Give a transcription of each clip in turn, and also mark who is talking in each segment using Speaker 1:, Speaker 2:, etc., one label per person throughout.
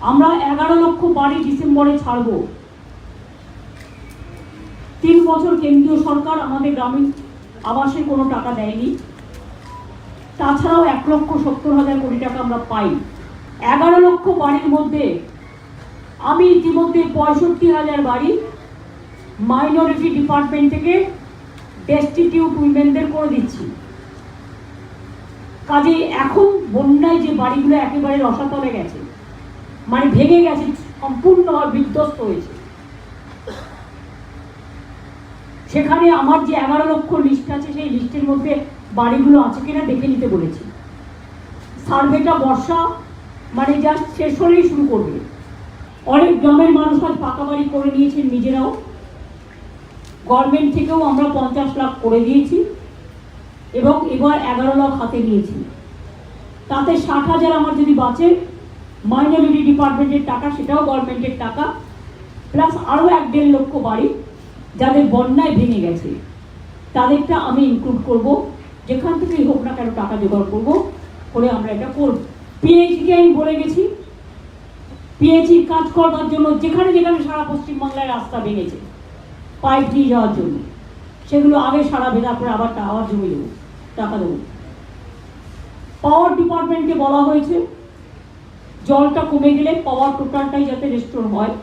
Speaker 1: আমরা 11 লক্ষ বাড়ি ডিসেম্বরে ছাড়ব। 3 বছর কেন্দ্রীয় সরকার আমাদের গ্রামীণ আবাসে কোনো টাকা দেয়নি। তাছাড়াও 1,70,000 কোটি টাকা আমরা পাই। 11 লক্ষ বাড়ির মধ্যে আমি ইতিমধ্যে 65,000 বাড়ি মাইনরিটি ডিপার্টমেন্ট থেকে ডেস্টিটিউট উইমেনদের করে দিচ্ছি। কাজেই এখন বন্যায় যে বাড়িগুলো একেবারে রসাতলে গেছে, মানে ভেঙে গেছে, সম্পূর্ণভাবে বিধ্বস্ত হয়েছে, সেখানে আমার যে 11 লক্ষ লিস্ট আছে সেই লিস্টের মধ্যে বাড়িগুলো আছে কিনা দেখে নিতে বলেছি। সার্ভেটা বর্ষা মানে জাস্ট শেষ হলেই শুরু করবে। অনেক গ্রামের মানুষ আজ পাকা বাড়ি করে নিয়েছেন নিজেরাও। গভর্নমেন্ট থেকেও আমরা 50 লাখ করে দিয়েছি এবং এবার 11 লাখ হাতে নিয়েছি। তাতে 60,000 আমার যদি বাঁচে মাইনরিটি ডিপার্টমেন্টের টাকা, সেটাও গভর্নমেন্টের টাকা, প্লাস আরও 1-1.5 লক্ষ বাড়ি যাদের বন্যায় ভেঙে গেছে তাদেরটা আমি ইনক্লুড করব। যেখান থেকেই হোক না কেন টাকা জোগাড় করবো, করে আমরা এটা করব। পিএইচডি আমি বলে গেছি, পিএইচডি কাজ করবার জন্য যেখানে যেখানে সারা পশ্চিমবাংলায় রাস্তা ভেঙেছে পাইপ দিয়ে যাওয়ার জন্য, সেগুলো আগে সারাবে, তারপরে আবার জমি দেবো, টাকা দেবো। পাওয়ার ডিপার্টমেন্টকে বলা হয়েছে জলটা কমে গেলে পাওয়ার টোটালটাই যাতে রেস্টোর হয়।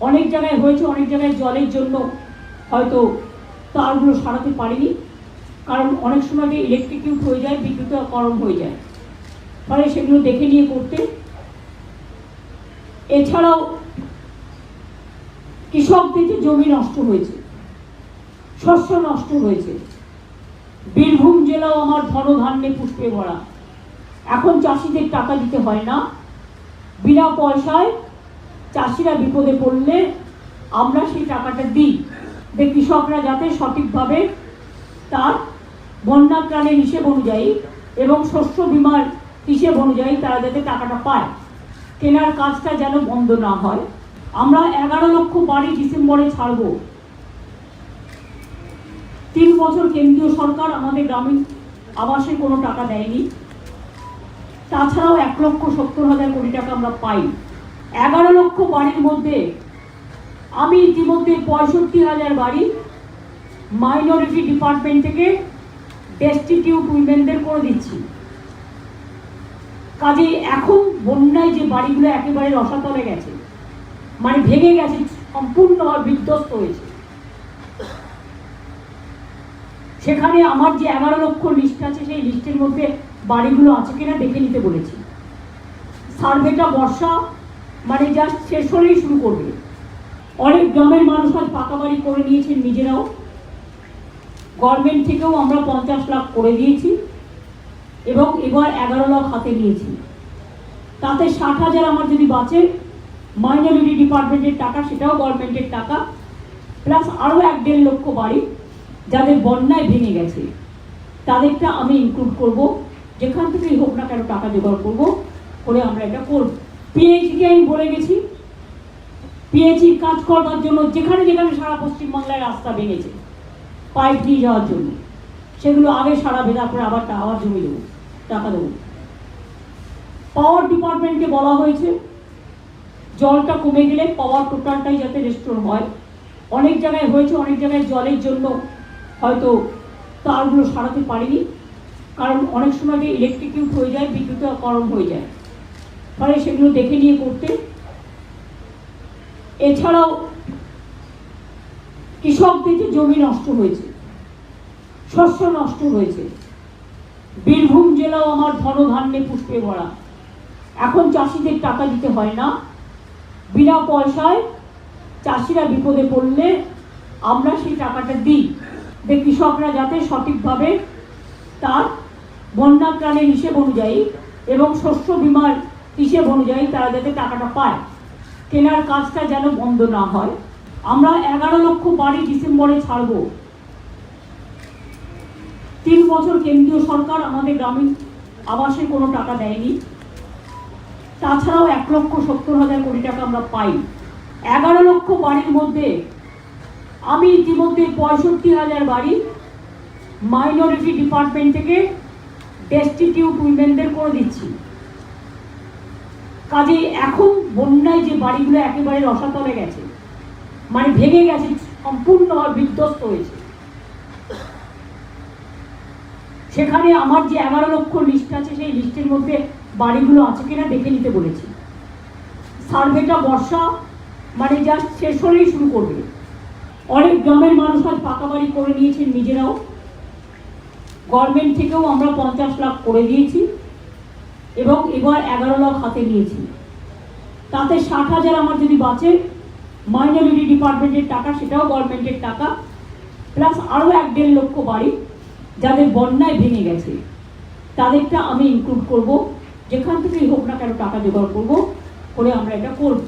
Speaker 1: অনেক জায়গায় হয়েছে, অনেক জায়গায় জলের জন্য হয়তো তারগুলো সারাতে পারিনি, কারণ অনেক সময় ইলেকট্রিকিউট হয়ে যায়, বিদ্যুৎকরণ হয়ে যায়, ফলে সেগুলো দেখে নিয়ে করতে। এছাড়াও কৃষকদের যে জমি নষ্ট হয়েছে, শস্য নষ্ট হয়েছে, বীরভূম জেলাও আমার ধনধান্যে পুষ্পে ভরা। এখন চাষিদের টাকা দিতে হয় না, বিনা পয়সায় চাষিরা বিপদে পড়লে আমরা সেই টাকাটা দিই, যে কৃষকরা যাতে সঠিকভাবে তার বন্যা ত্রাণের হিসেব অনুযায়ী এবং শস্য বীমার হিসেব অনুযায়ী তারা যাতে টাকাটা পায়, কেনার কাজটা যেন বন্ধ না হয়। আমরা 11 লক্ষ বাড়ি ডিসেম্বরে ছাড়ব। 3 বছর কেন্দ্রীয় সরকার আমাদের গ্রামীণ আবাসে কোনো টাকা দেয়নি। তাছাড়াও 1,70,000 কোটি টাকা আমরা পাই। 11 লক্ষ বাড়ির মধ্যে আমি ইতিমধ্যে 65,000 বাড়ি মাইনরিটি ডিপার্টমেন্ট থেকে ডেস্টিটিউট উইমেনদের করে দিচ্ছি। কাজেই এখন বন্যায় যে বাড়িগুলো একেবারে রসাতলে গেছে, মানে ভেঙে গেছে, সম্পূর্ণভাবে বিধ্বস্ত হয়েছে, সেখানে আমার যে 11 লক্ষ লিস্ট আছে সেই লিস্টের মধ্যে বাড়িগুলো আছে কিনা দেখে নিতে বলেছি। সার্ভেটা বর্ষা মানে জাস্ট শেষ হলেই শুরু করবে। অনেক গ্রামের মানুষ আজ পাকা বাড়ি করে নিয়েছেন নিজেরাও। গভর্নমেন্ট থেকেও আমরা 50 লাখ করে দিয়েছি এবং এবার 11 লাখ হাতে নিয়েছি। তাতে 60,000 আমার যদি বাঁচে মাইনরিটি ডিপার্টমেন্টের টাকা, সেটাও গভর্নমেন্টের টাকা, প্লাস আরও 1-1.5 লক্ষ বাড়ি যাদের বন্যায় ভেঙে গেছে তাদেরটা আমি ইনক্লুড করব। যেখান থেকেই হোক না কেন টাকা জোগাড় করবো, করে আমরা এটা করব। পিএইচডি আমি বলে গেছি, পিএইচডি কাজ করবার জন্য যেখানে যেখানে সারা পশ্চিমবাংলায় রাস্তা ভেঙেছে পাইপ দিয়ে যাওয়ার জন্য, সেগুলো আগে সারাবে, তারপরে আবার জমি দেবো, টাকা দেবো। পাওয়ার ডিপার্টমেন্টকে বলা হয়েছে জলটা কমে গেলে পাওয়ার টোটালটাই যাতে রেস্টোর হয়। অনেক জায়গায় হয়েছে, অনেক জায়গায় জলের জন্য হয়তো তারগুলো সারাতে পারিনি, কারণ অনেক সময় ইলেকট্রিকিউট হয়ে যায়, বিদ্যুৎকরণ হয়ে যায়, ফলে সেগুলো দেখে নিয়ে করতে। এছাড়াও কৃষকদের যে জমি নষ্ট হয়েছে, শস্য নষ্ট হয়েছে, বীরভূম জেলাও আমার ধনধান্যে পুষ্পে ভরা। এখন চাষিদের টাকা দিতে হয় না, বিনা পয়সায় চাষিরা বিপদে পড়লে আমরা সেই টাকাটা দিই, যে কৃষকরা যাতে সঠিকভাবে তার বন্যা ত্রাণের হিসেব অনুযায়ী এবং শস্য বীমার হিসেব অনুযায়ী তারা যাতে টাকাটা পায়, কেনার কাজটা যেন বন্ধ না হয়। আমরা 11 লক্ষ বাড়ি ডিসেম্বরে ছাড়ব। 3 বছর কেন্দ্রীয় সরকার আমাদের গ্রামীণ আবাসে কোনো টাকা দেয়নি। তাছাড়াও 1,70,000 কোটি টাকা আমরা পাই। 11 লক্ষ বাড়ির মধ্যে আমি ইতিমধ্যে 65,000 বাড়ি মাইনরিটি ডিপার্টমেন্ট থেকে ডেস্টিটিউট উইমেনদের করে দিচ্ছি। কাজেই এখন বন্যা বাড়িগুলো একেবারে রসাতলে গেছে, মানে ভেঙে গেছে, সম্পূর্ণভাবে বিধ্বস্ত হয়েছে। সেখানে আমার যে 11 লক্ষ লিস্ট আছে সেই লিস্টের মধ্যে বাড়িগুলো আছে কিনা দেখে নিতে বলেছি। সার্ভেটা বর্ষা মানে জাস্ট শেষ হলেই শুরু করবে। অনেক গ্রামের মানুষ আজ পাকা বাড়ি করে নিয়েছেন নিজেরাও। গভর্নমেন্ট থেকেও আমরা 50 লাখ করে দিয়েছি এবং এবার 11 লাখ হাতে নিয়েছি। তাতে 60,000 আমার যদি বাঁচে, মাইনরিটি ডিপার্টমেন্টের টাকা, সেটাও গভর্নমেন্টের টাকা, প্লাস আরও 1-1.5 লক্ষ বাড়ি যাদের বন্যায় ভেঙে গেছে, তাদেরটা আমি ইনক্লুড করব। যেখান থেকেই হোক না কেন টাকা জোগাড় করবো, করে আমরা এটা করব।